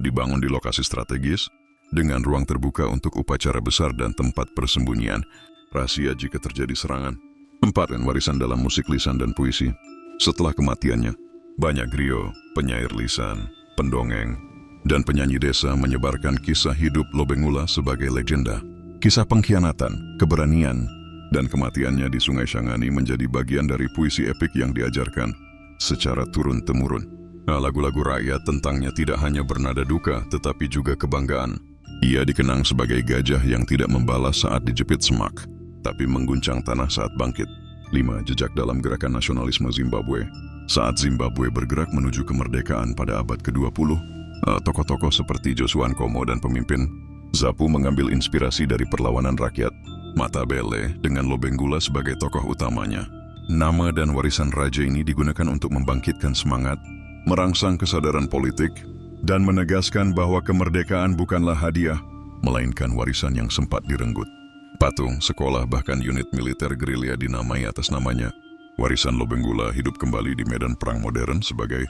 dibangun di lokasi strategis, dengan ruang terbuka untuk upacara besar dan tempat persembunyian, rahasia jika terjadi serangan. 4. Warisan dalam musik lisan dan puisi. Setelah kematiannya, banyak griot, penyair lisan, pendongeng, dan penyanyi desa menyebarkan kisah hidup Lobengula sebagai legenda. Kisah pengkhianatan, keberanian, dan kematiannya di Sungai Shangani menjadi bagian dari puisi epik yang diajarkan secara turun-temurun. Lagu-lagu rakyat tentangnya tidak hanya bernada duka, tetapi juga kebanggaan. Ia dikenang sebagai gajah yang tidak membalas saat dijepit semak, tapi mengguncang tanah saat bangkit. 5. Jejak dalam gerakan nasionalisme Zimbabwe. Saat Zimbabwe bergerak menuju kemerdekaan pada abad ke-20, tokoh-tokoh seperti Joshua Nkomo dan pemimpin ZAPU mengambil inspirasi dari perlawanan rakyat. Matabele dengan Lobengula sebagai tokoh utamanya. Nama dan warisan raja ini digunakan untuk membangkitkan semangat, merangsang kesadaran politik, dan menegaskan bahwa kemerdekaan bukanlah hadiah, melainkan warisan yang sempat direnggut. Patung, sekolah, bahkan unit militer gerilya dinamai atas namanya. Warisan Lobengula hidup kembali di medan perang modern sebagai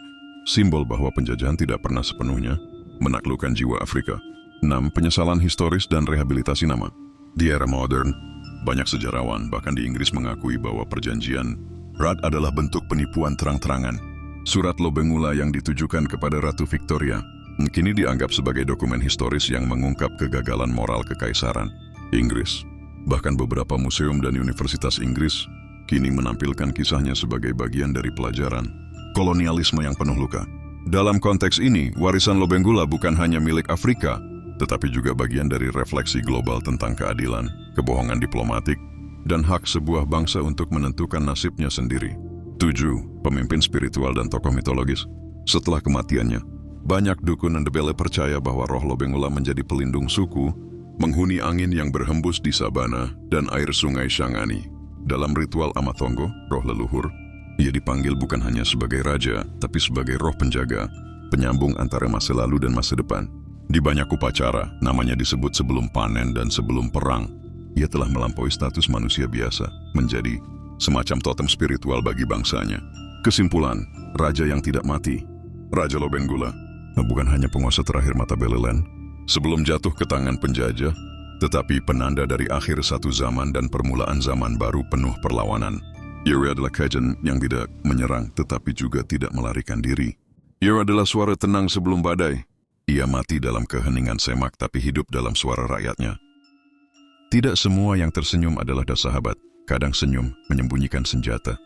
simbol bahwa penjajahan tidak pernah sepenuhnya menaklukkan jiwa Afrika. 6. Penyesalan historis dan rehabilitasi nama. Di era modern, banyak sejarawan, bahkan di Inggris, mengakui bahwa perjanjian Rudd adalah bentuk penipuan terang-terangan. Surat Lobengula yang ditujukan kepada Ratu Victoria kini dianggap sebagai dokumen historis yang mengungkap kegagalan moral kekaisaran Inggris. Bahkan beberapa museum dan universitas Inggris kini menampilkan kisahnya sebagai bagian dari pelajaran kolonialisme yang penuh luka. Dalam konteks ini, warisan Lobengula bukan hanya milik Afrika, tetapi juga bagian dari refleksi global tentang keadilan, kebohongan diplomatik, dan hak sebuah bangsa untuk menentukan nasibnya sendiri. 7. Pemimpin spiritual dan tokoh mitologis. Setelah kematiannya, banyak dukun Ndebele percaya bahwa roh Lobengula menjadi pelindung suku, menghuni angin yang berhembus di sabana dan air sungai Shangani. Dalam ritual Amatongo, roh leluhur, ia dipanggil bukan hanya sebagai raja, tapi sebagai roh penjaga, penyambung antara masa lalu dan masa depan. Di banyak upacara, namanya disebut sebelum panen dan sebelum perang. Ia telah melampaui status manusia biasa, menjadi semacam totem spiritual bagi bangsanya. Kesimpulan, raja yang tidak mati. Raja Lobengula bukan hanya penguasa terakhir Matabeleland sebelum jatuh ke tangan penjajah, tetapi penanda dari akhir satu zaman dan permulaan zaman baru penuh perlawanan. Ia adalah kajen yang tidak menyerang tetapi juga tidak melarikan diri. Ia adalah suara tenang sebelum badai. Ia mati dalam keheningan semak tapi hidup dalam suara rakyatnya. Tidak semua yang tersenyum adalah sahabat. Kadang senyum menyembunyikan senjata.